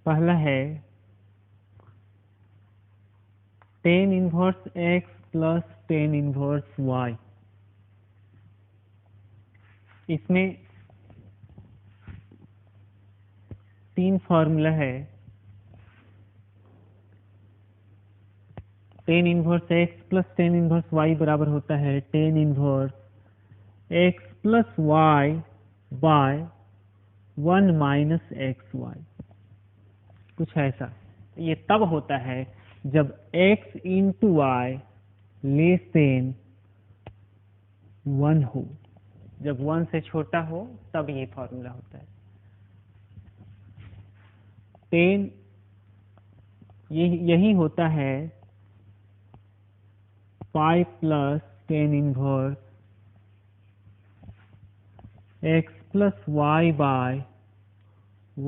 पहला है tan inverse x plus tan inverse y। इसमें 3 फॉर्मूला है। tan inverse x plus tan inverse y बराबर होता है tan inverse x plus y bye 1 minus x y. कुछ ऐसा। ये तब होता है जब x into y less than 1 हो। जब 1 से छोटा हो तब ये फॉर्मूला होता है। tan यही होता है pi plus tan inverse x plus Y by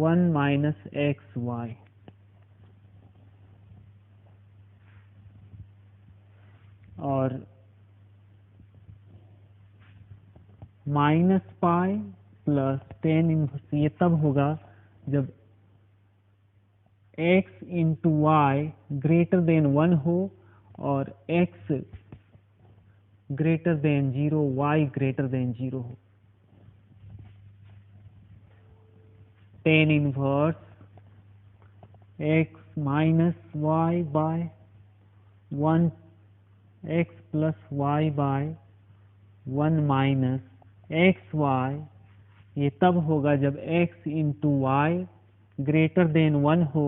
1 minus x Y. और minus pi plus tan inverse ये तब होगा जब x into Y greater than 1 हो और x greater than 0 y greater than 0 हो। tan inverse x minus Y by 1 x plus Y by 1 minus x Y. ये तब होगा जब x into Y greater than 1 हो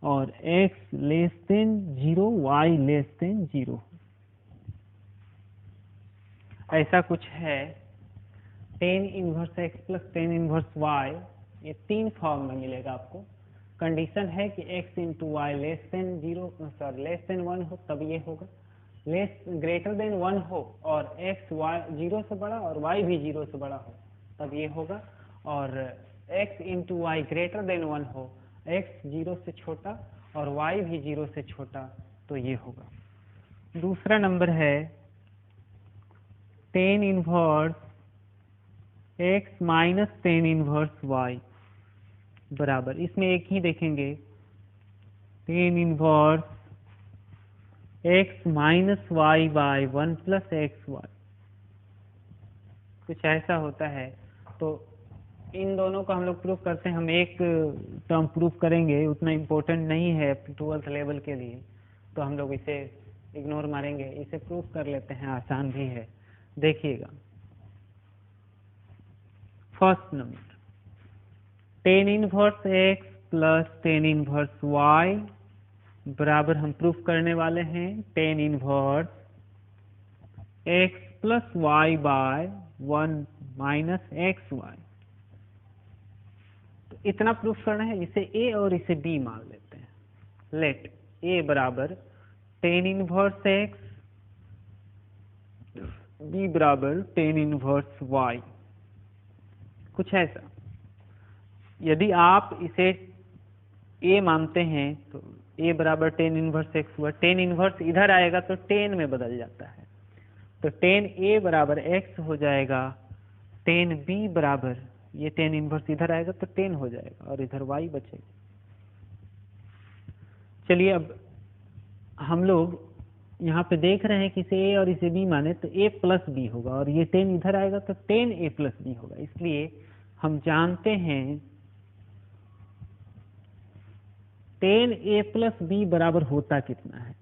और x less than 0 y less than 0 हो। ऐसा कुछ है। tan inverse x plus tan inverse y ये 3 फॉर्म में मिलेगा आपको। कंडीशन है कि x into y less than 1 हो तब ये होगा। ग्रेटर देन 1 हो और x y 0 से बड़ा और y भी 0 से बड़ा हो तब ये होगा। और x into Y greater than 1 हो, x 0 से छोटा और y भी 0 से छोटा तो ये होगा। दूसरा नंबर है tan inverse x minus tan inverse y बराबर। इसमें एक ही देखेंगे tan inverse x minus Y by 1 plus x y. कुछ ऐसा होता है। तो इन दोनों को हम लोग प्रूफ करते हैं। हम एक टर्म प्रूफ करेंगे, उतना इम्पोर्टेंट नहीं है 12th लेवल के लिए, तो हम लोग इसे इग्नोर मारेंगे। इसे प्रूफ कर लेते हैं, आसान भी है। देखिएगा first number tan inverse x plus tan inverse y बराबर हम प्रूफ करने वाले हैं tan inverse x plus Y by 1 minus x y. तो इतना प्रूफ करना है। इसे a और इसे b मान लेते हैं। लेट a बराबर tan इनवर्स x, b बराबर tan इनवर्स y। कुछ ऐसा। यदि आप इसे a मानते हैं तो a बराबर tan इनवर्स x हुआ। tan इनवर्स इधर आएगा तो tan में बदल जाता है, तो tan a बराबर x हो जाएगा। tan b बराबर ये tan इनवर्स इधर आएगा तो tan हो जाएगा और इधर y बचेगा। चलिए अब हम लोग यहाँ पे देख रहे हैं कि इसे a और इसे b माने तो a प्लस b होगा और ये tan इधर आएगा तो tan a प्लस b होगा। इसलिए हम जानते हैं tan a प्लस b बराबर होता कितना है।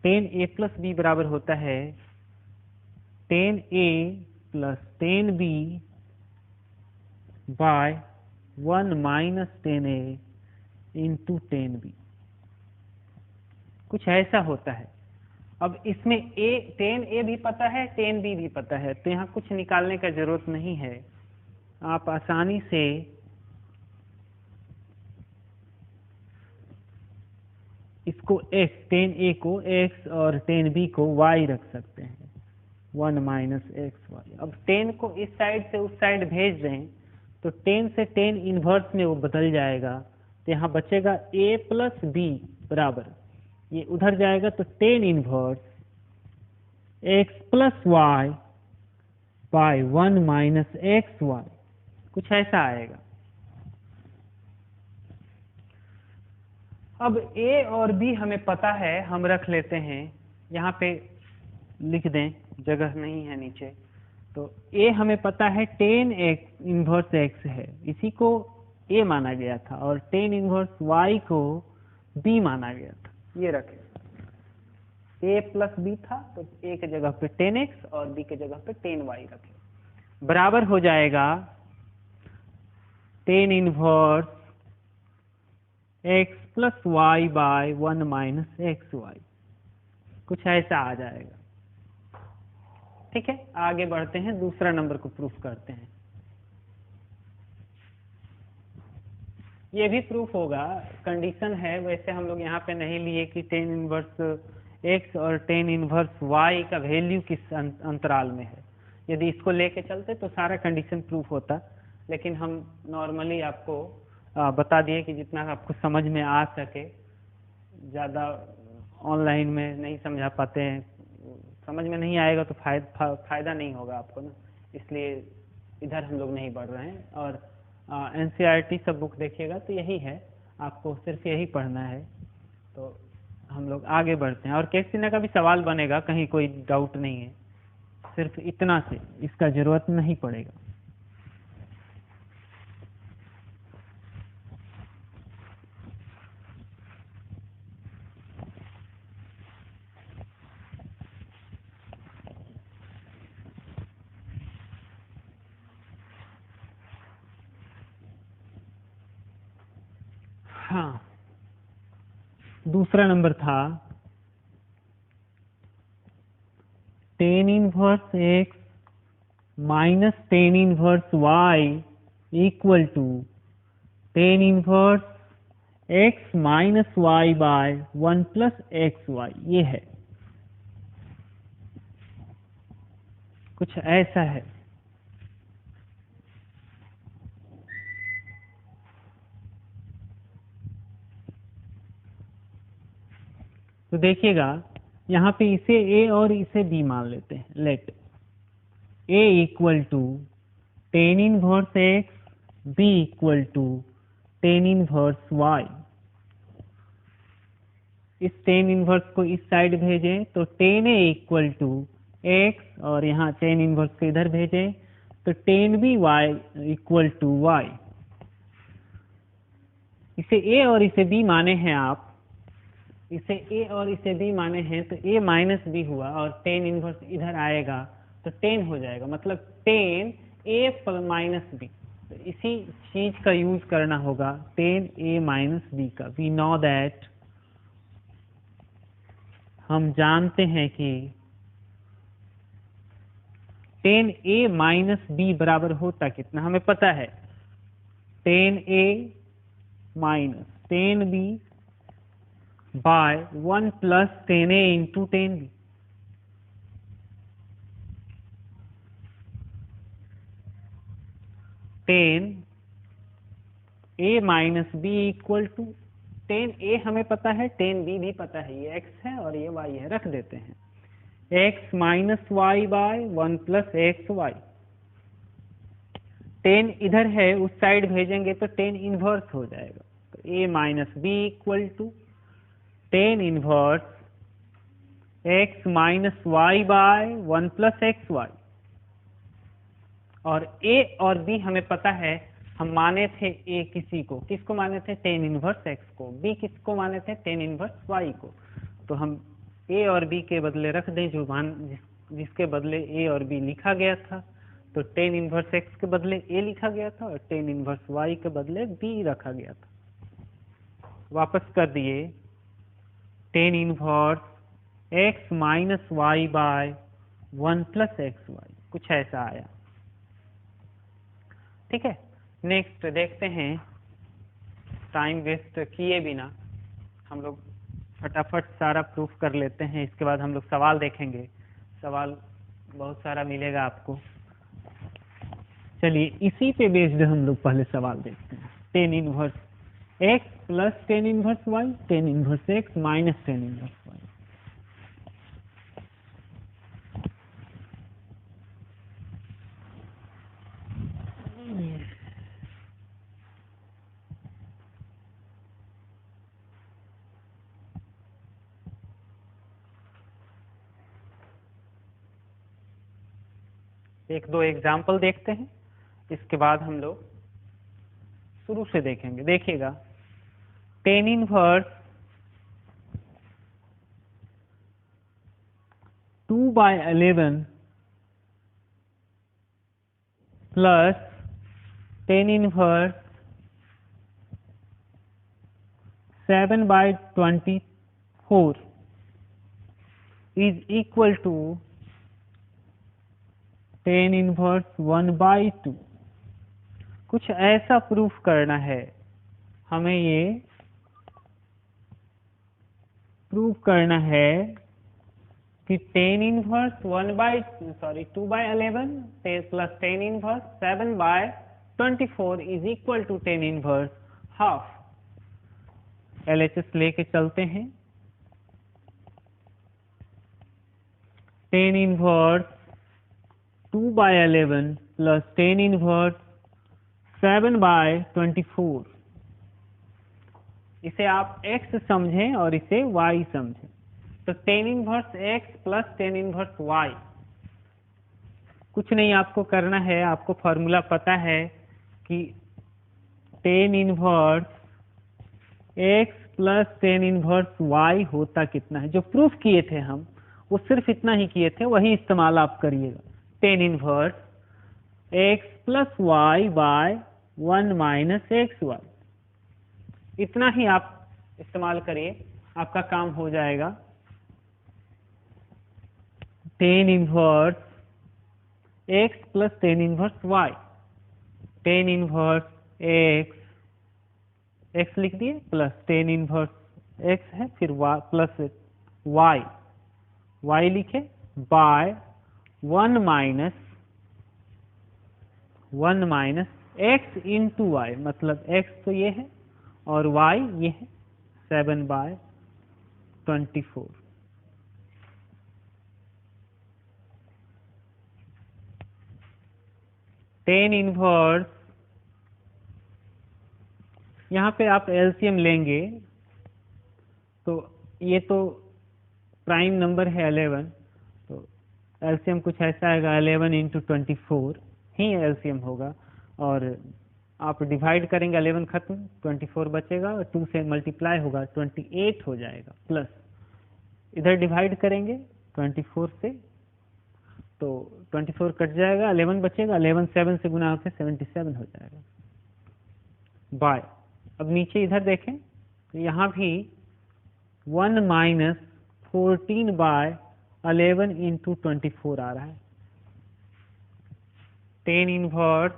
tan a प्लस b बराबर होता है tan a plus tan b by 1 minus tan a into tan b। कुछ ऐसा होता है। अब इसमें tan a भी पता है, tan b भी पता है, तो यहाँ कुछ निकालने का जरूरत नहीं है। आप आसानी से इसको x tan a को x और tan b को y रख सकते हैं 1 माइनस एक्स वाई। अब tan को इस साइड से उस साइड भेज दें तो tan से tan इनवर्स में वो बदल जाएगा। तो यहाँ बचेगा a प्लस b बराबर, ये उधर जाएगा तो tan inverse x plus Y by 1 minus x y. कुछ ऐसा आएगा। अब ए और बी हमें पता है, हम रख लेते हैं, यहाँ पे लिख दें, जगह नहीं है नीचे। तो ए हमें पता है tan x इनवर्स x है, इसी को ए माना गया था, और tan इनवर्स y को बी माना गया था। ये रखें, ए प्लस बी था, तो ए के जगह पे tan x और बी के जगह पे tan y रखें, बराबर हो जाएगा tan inverse x plus Y by 1 minus x y, कुछ ऐसा आ जाएगा। ठीक है, आगे बढ़ते हैं, दूसरा नंबर को प्रूफ करते हैं। ये भी प्रूफ होगा, कंडीशन है, वैसे हम लोग यहाँ पे नहीं लिए कि tan इनवर्स x और tan इनवर्स y का वैल्यू किस अंतराल में है। यदि इसको लेके चलते तो सारा कंडीशन प्रूफ होता, लेकिन हम नॉर्मली आपको बता दिए कि जितना आपको समझ में आ सके, ज़्यादा ऑनलाइन में नहीं समझा पाते हैं, समझ में नहीं आएगा तो फायदा नहीं होगा आपको ना, इसलिए इधर हम लोग नहीं बढ़ रहे हैं। और NCERT सब बुक देखिएगा तो यही है, आपको सिर्फ यही पढ़ना है। तो हम लोग आगे बढ़ते हैं, और कैक्सिना का भी सवाल बनेगा, कहीं कोई डाउट नहीं है, सिर्फ इतना से इसका जरूरत नहीं पड़ेगा। हाँ, दूसरा नंबर था tan inverse x minus tan inverse y equal to tan inverse x minus y bye 1 plus x Y. ये है, कुछ ऐसा है। तो देखिएगा, यहाँ पे इसे a और इसे b मान लेते हैं। Let a equal to tan inverse x, b equal to tan inverse y। इस tan इनवर्स को इस साइड भेजें तो tan a equal to x, और यहाँ tan इनवर्स को इधर भेजें तो tan b y equal to y। इसे a और इसे b माने हैं आप, इसे a और इसे b माने हैं, तो a माइनस b हुआ, और tan इनवर्स इधर आएगा तो tan हो जाएगा, मतलब tan a माइनस b। तो इसी चीज का यूज करना होगा, tan a माइनस b का। वी नो दैट, हम जानते हैं कि tan a माइनस b बराबर होता कितना, हमें पता है, tan a minus tan b by 1 plus tan a into tan b। tan a minus b equal to tan a हमें पता है, tan b भी पता है, ये x है और ये y है, रख देते हैं, x minus Y by 1 plus x y. tan इधर है, उस साइड भेजेंगे तो tan इनवर्स हो जाएगा, तो a minus b equal to tan inverse x minus Y by 1 plus x Y. और a और b हमें पता है, हम माने थे a किसी को, किसको माने थे, tan इनवर्स x को, b किसको माने थे, tan इनवर्स y को। तो हम a और b के बदले रख दें जो जिसके बदले a और b लिखा गया था, तो tan इनवर्स x के बदले a लिखा गया था, और tan इनवर्स y के बदले b रखा गया था। वापस कर दिए, tan inverse x minus Y by 1 plus x y, कुछ ऐसा आया। ठीक है, नेक्स्ट देखते हैं, टाइम वेस्ट किए बिना हम लोग फटाफट सारा प्रूफ कर लेते हैं, इसके बाद हम लोग सवाल देखेंगे, सवाल बहुत सारा मिलेगा आपको। चलिए इसी पे बेस्ड हम लोग पहले सवाल देखते हैं। tan inverse x plus tan inverse y, tan inverse x minus tan inverse y। एक दो एग्जाम्पल देखते हैं, इसके बाद हम लोग शुरू से देखेंगे। देखिएगा, tan inverse 2/11 plus tan inverse 7/24 is equal to tan inverse 1/2। कुछ ऐसा प्रूफ करना है हमें, ये प्रूफ करना है कि tan inverse 2/11 plus tan inverse 7/24 is equal to tan inverse half. LHS लेके चलते हैं। tan inverse 2/11 plus tan inverse 7/24, इसे आप x समझें और इसे y समझें। तो tan inverse x plus tan inverse y, कुछ नहीं आपको करना है, आपको फॉर्मूला पता है कि tan inverse x plus tan inverse y होता कितना है। जो प्रूफ किए थे हम, वो सिर्फ इतना ही किए थे, वही इस्तेमाल आप करिएगा। tan inverse x plus y bye 1 minus xy, इतना ही आप इस्तेमाल करिए, आपका काम हो जाएगा। tan inverse x plus tan inverse y, tan inverse x लिख दिए प्लस tan इनवर्स x है, फिर y प्लस y लिखे by 1 minus x into y, मतलब x तो ये है और y ये है 7/24। tan इनवर्स, यहाँ पे आप एलसीएम लेंगे तो ये तो प्राइम नंबर है 11, तो एलसीएम कुछ ऐसा आएगा 11 इंटू 24 ही एलसीएम होगा, और आप डिवाइड करेंगे 11 खत्म, 24 बचेगा और 2 से मल्टीप्लाई होगा 28 हो जाएगा, प्लस इधर डिवाइड करेंगे 24 से तो 24 कट जाएगा, 11 बचेगा, 11 7 से गुना होकर 77 हो जाएगा बाय। अब नीचे इधर देखें तो यहाँ भी 1 माइनस 14/11 इंटू 24 आ रहा है। tan इनवर्स,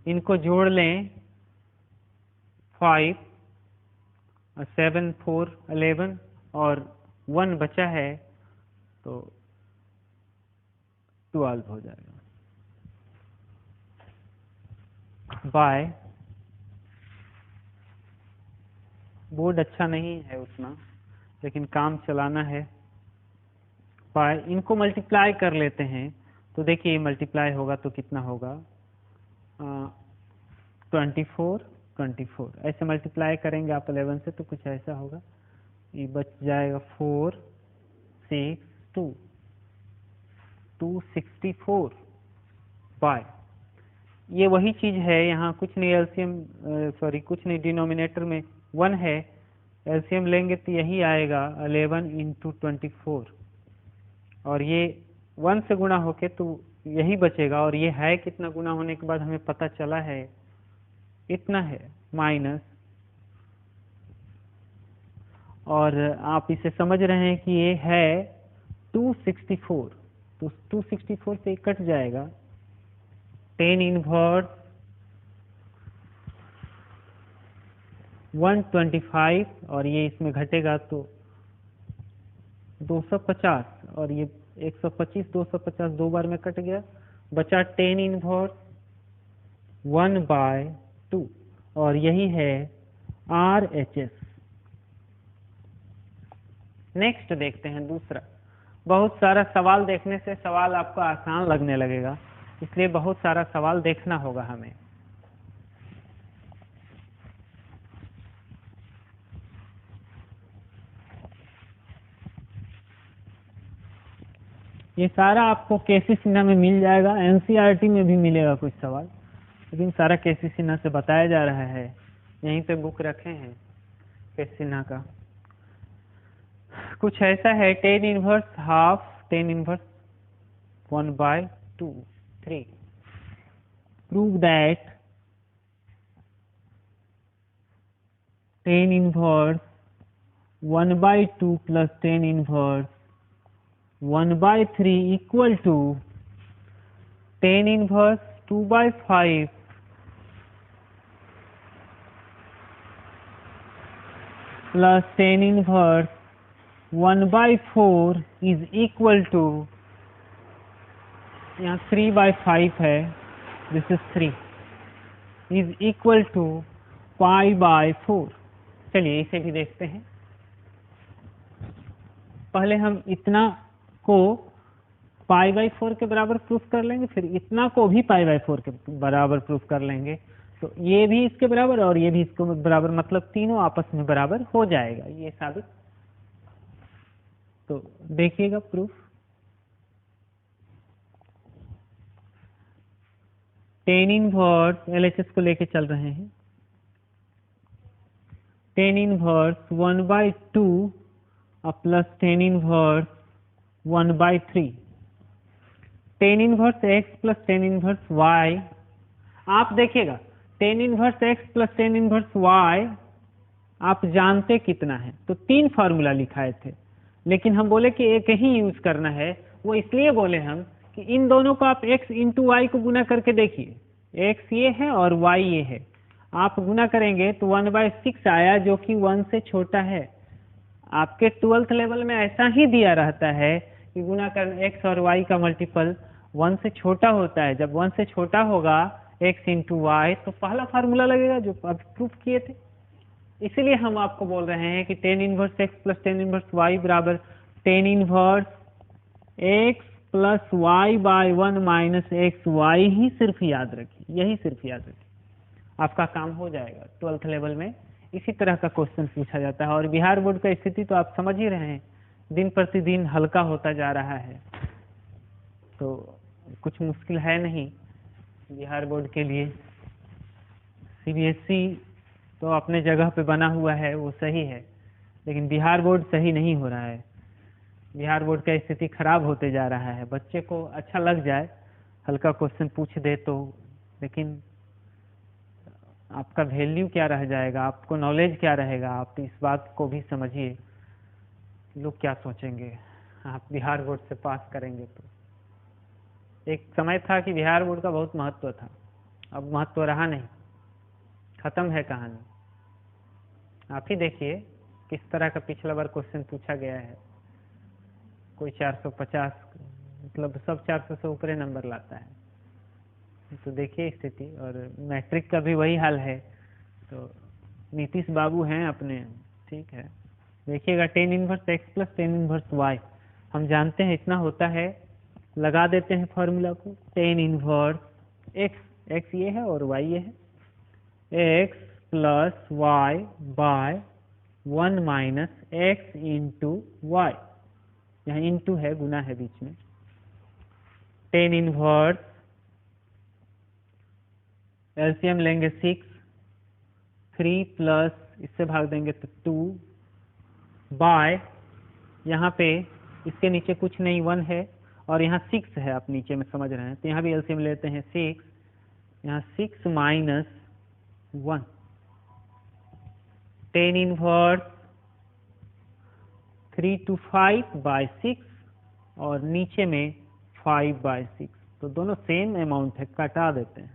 इनको जोड़ लें 5 और 7 4 11 और 1 बचा है तो 12 हो जाएगा बाय। बोर्ड अच्छा नहीं है उतना, लेकिन काम चलाना है। बाय, इनको मल्टीप्लाई कर लेते हैं तो देखिए मल्टीप्लाई होगा तो कितना होगा, 24 ऐसे मल्टीप्लाई करेंगे आप 11 से तो कुछ ऐसा होगा, ये बच जाएगा 4 6 2 264 बाय। ये वही चीज है, यहाँ कुछ नहीं एलसीएम, कुछ नहीं, डिनोमिनेटर में 1 है, एलसीएम लेंगे तो यही आएगा 11 इंटू 24, और ये 1 से गुणा होके तो यही बचेगा, और ये है कितना गुना होने के बाद हमें पता चला है इतना है माइनस, और आप इसे समझ रहे हैं कि ये है 264, तो 264 से कट जाएगा tan इनवर्स 125, और ये इसमें घटेगा तो 250, और ये 125 250 दो बार में कट गया, बचा tan इनवर्स 1/2, और यही है RHS। नेक्स्ट देखते हैं दूसरा। बहुत सारा सवाल देखने से सवाल आपको आसान लगने लगेगा, इसलिए बहुत सारा सवाल देखना होगा हमें। ये सारा आपको केसी सिन्हा में मिल जाएगा, एनसीईआरटी में भी मिलेगा कुछ सवाल, लेकिन सारा केसी सिन्हा से बताया जा रहा है। यहीं पे बुक रखे हैं केसी सिन्हा का। कुछ ऐसा है, tan inverse half, tan inverse 1/2, 3। Prove that tan inverse 1/2 plus tan inverse 1/3 equal to tan inverse 2/5 plus tan inverse 1/4 is equal to, यहाँ 3/5 है, this is 3, is equal to π/4। चलिए इसे भी देखते हैं। पहले हम इतना को π/4 के बराबर प्रूफ कर लेंगे, फिर इतना को भी π/4 के बराबर प्रूफ कर लेंगे, तो ये भी इसके बराबर और ये भी इसके बराबर, मतलब तीनों आपस में बराबर हो जाएगा, ये साबित। तो देखिएगा प्रूफ। टेन इनवर्स, एलएचएस को लेके चल रहे हैं, tan inverse 1/2 plus tan inverse 1/3, tan inverse x plus tan inverse y. आप देखिएगा tan inverse x plus tan inverse y आप जानते कितना है, तो 3 फार्मूला लिखाए थे, लेकिन हम बोले कि एक ही यूज करना है। वो इसलिए बोले हम कि इन दोनों को आप x इंटू वाई को गुना करके देखिए, x ये है और y ये है, आप गुना करेंगे तो 1/6 आया, जो कि 1 से छोटा है। आपके 12th लेवल में ऐसा ही दिया रहता है कि गुना करना x और y का मल्टीपल 1 से छोटा होता है। जब 1 से छोटा होगा x इंटू वाई, तो पहला फार्मूला लगेगा जो अभी प्रूफ किए थे। इसीलिए हम आपको बोल रहे हैं कि tan inverse x plus tan inverse Y बराबर tan inverse x plus Y by 1 minus x Y ही सिर्फ याद रखिए, यही सिर्फ याद रखिए, आपका काम हो जाएगा। 12th लेवल में इसी तरह का क्वेश्चन पूछा जाता है, और बिहार बोर्ड का स्थिति तो आप समझ ही रहे हैं, दिन प्रतिदिन हल्का होता जा रहा है, तो कुछ मुश्किल है नहीं बिहार बोर्ड के लिए। सीबीएसई तो अपने जगह पे बना हुआ है, वो सही है, लेकिन बिहार बोर्ड सही नहीं हो रहा है। बिहार बोर्ड का स्थिति खराब होते जा रहा है। बच्चे को अच्छा लग जाए, हल्का क्वेश्चन पूछ दे तो, लेकिन आपका वैल्यू क्या रह जाएगा, आपको नॉलेज क्या रहेगा, आप इस बात को भी समझिए। लोग क्या सोचेंगे आप बिहार बोर्ड से पास करेंगे तो। एक समय था कि बिहार बोर्ड का बहुत महत्व था, अब महत्व रहा नहीं, खत्म है कहानी। आप ही देखिए किस तरह का पिछला बार क्वेश्चन पूछा गया है। कोई 450, मतलब सब 400 से ऊपर नंबर लाता है, तो देखिए स्थिति। और मैट्रिक का भी वही हाल है, तो नीतीश बाबू हैं अपने, ठीक है। देखिएगा tan inverse x plus tan inverse y, हम जानते हैं इतना होता है, लगा देते हैं फॉर्मूला को। टेन इनवर्स एक्स, एक्स ये है और वाई ये है, x plus Y by 1 minus x into y, यहाँ इंटू है, गुना है बीच में। टेन इनवर्स, एलसीएम लेंगे 6, 3 प्लस इससे भाग देंगे तो 2 बाय, यहाँ पे इसके नीचे कुछ नहीं 1 है, और यहाँ 6 है, आप नीचे में समझ रहे हैं, तो यहाँ भी एलसीएम लेते हैं 6, यहाँ 6 minus 1, tan inverse 3 to 5 by 6, और नीचे में 5/6, तो दोनों सेम अमाउंट है, कटा देते हैं,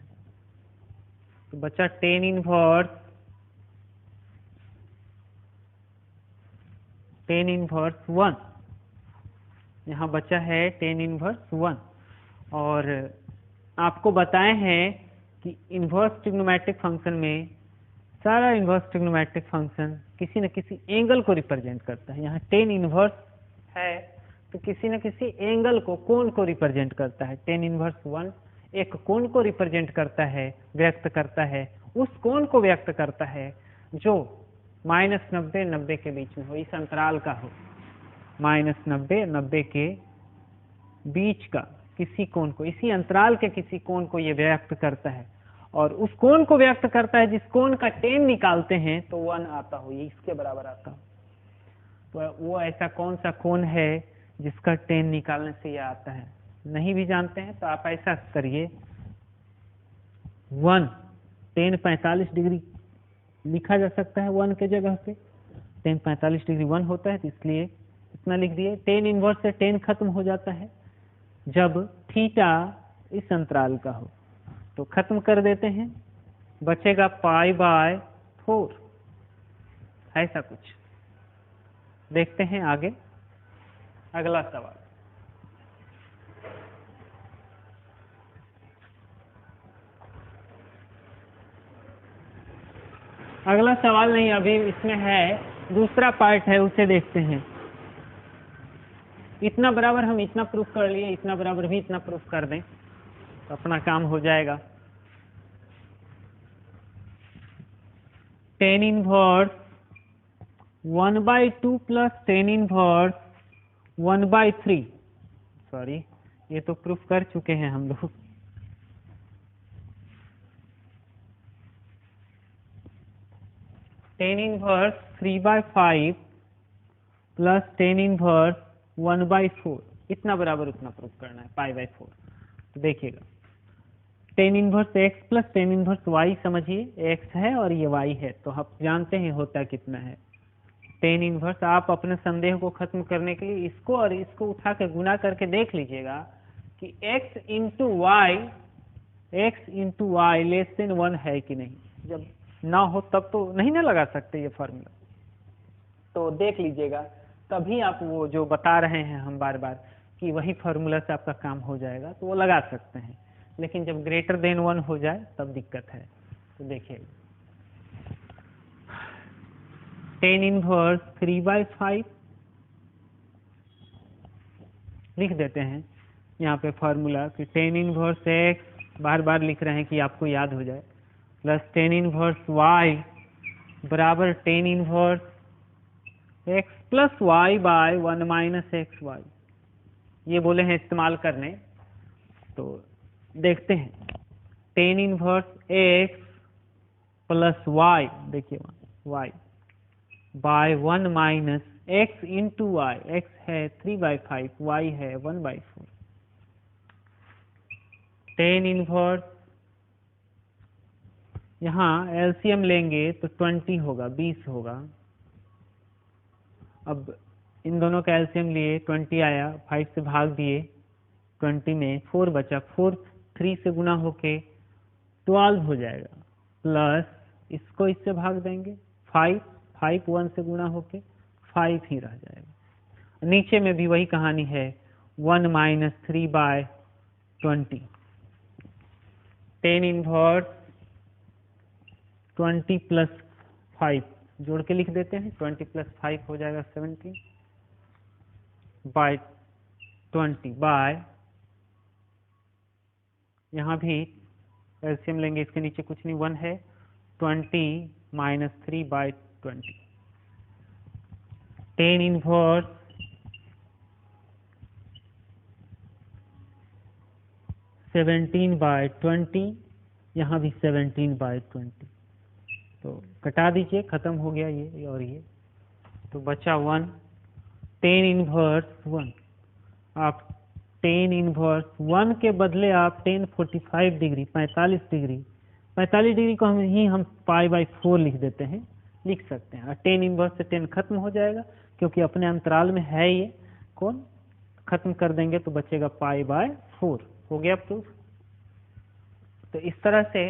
तो बचा टेन इनवर्स 1, यहाँ बचा है टेन इनवर्स 1। और आपको बताए हैं कि इन्वर्स ट्रिग्नोमेट्रिक फंक्शन में सारा इन्वर्स ट्रिग्नोमेट्रिक फंक्शन किसी न किसी एंगल को रिप्रेजेंट करता है। यहाँ टेन इनवर्स है तो किसी न किसी एंगल को, कोण को रिप्रेजेंट करता है। टेन इनवर्स 1 एक कोण को रिप्रेजेंट करता है, व्यक्त करता है, उस कोण को व्यक्त करता है जो -90, 90 के बीच में हो, इस अंतराल का हो, -90, 90 के बीच का किसी कोण को, इसी अंतराल के किसी कोण को ये व्यक्त करता है, और उस कोण को व्यक्त करता है जिस कोण का tan निकालते हैं तो 1 आता हो, ये इसके बराबर आता हो। तो वो ऐसा कौन सा कोण है जिसका tan निकालने से ये आता है? नहीं भी जानते हैं तो आप ऐसा करिए, 1 tan 45 डिग्री लिखा जा सकता है 1 के जगह पे, tan 45 डिग्री 1 होता है, तो इसलिए इतना लिख दिए। tan इनवर्स से tan खत्म हो जाता है जब थीटा इस अंतराल का हो, तो खत्म कर देते हैं, बचेगा π/4, ऐसा कुछ। देखते हैं आगे अगला सवाल। अगला सवाल नहीं, अभी इसमें है दूसरा पार्ट है, उसे देखते हैं। इतना बराबर हम इतना प्रूफ कर लिए, इतना बराबर भी इतना प्रूफ कर दें तो अपना काम हो जाएगा। tan inverse 1/2 plus tan inverse 1/3, sorry ये तो प्रूफ कर चुके हैं हम लोग। tan inverse 3/5 plus tan inverse 1/4, इतना बराबर उतना प्रूफ करना है, π/4। तो देखिएगा, tan inverse x plus tan inverse y, समझिए x है और ये y है, तो आप जानते हैं होता कितना है tan इनवर्स। आप अपने संदेह को खत्म करने के लिए इसको और इसको उठा के गुना करके देख लीजिएगा कि x into y less than 1 है कि नहीं। जब ना हो तब तो नहीं ना लगा सकते ये फॉर्मूला, तो देख लीजिएगा, तभी आप वो जो बता रहे हैं हम बार बार कि वही फॉर्मूला से आपका काम हो जाएगा, तो वो लगा सकते हैं। लेकिन जब ग्रेटर देन 1 हो जाए तब दिक्कत है। तो देखिए, tan इनवर्स 3/5 लिख देते हैं यहाँ पे फॉर्मूला कि tan इनवर्स x, बार बार लिख रहे हैं कि आपको याद हो जाए, प्लस tan इनवर्स y बराबर tan inverse x plus y/1 minus xy। ये बोले हैं इस्तेमाल करने, तो देखते हैं। tan inverse x plus y, देखिए y bye 1 minus x into y, x है 3/5, y है 1/4। tan इनवर्स, यहाँ एलसीएम लेंगे तो 20 होगा, 20 होगा। अब इन दोनों का एलसीएम लिए, 20 आया, 5 से भाग दिए, 20 में 4 बचा, 4 3 से गुना होके 12 हो जाएगा, प्लस इसको इससे भाग देंगे, 5 1 से गुना होके 5 ही रह जाएगा। नीचे में भी वही कहानी है, 1 माइनस 3/20। tan इनवर्स 20 प्लस 5 जोड़ के लिख देते हैं, 20 प्लस 5 हो जाएगा 17 बाय 20 बाय, यहाँ भी एलसीएम लेंगे, इसके नीचे कुछ नहीं, 1 है, 20 माइनस 3/20। tan इनवर्स 17/20, यहाँ भी 17/20, तो कटा दीजिए, खत्म हो गया ये और ये, तो बचा 1। tan इनवर्स 1, आप tan इनवर्स 1 के बदले आप tan 45 डिग्री 45 डिग्री को हम π/4 लिख देते हैं, लिख सकते हैं। और tan इनवर्स से tan खत्म हो जाएगा, क्योंकि अपने अंतराल में है ये कौन, खत्म कर देंगे तो बचेगा π/4। हो गया प्रूफ। तो इस तरह से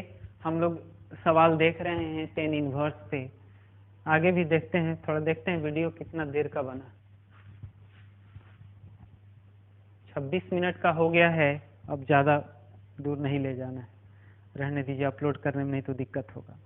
हम लोग सवाल देख रहे हैं tan इनवर्स पे। आगे भी देखते हैं, थोड़ा देखते हैं वीडियो कितना देर का बना। 26 मिनट का हो गया है, अब ज़्यादा दूर नहीं ले जाना है, रहने दीजिए, अपलोड करने में नहीं तो दिक्कत होगा।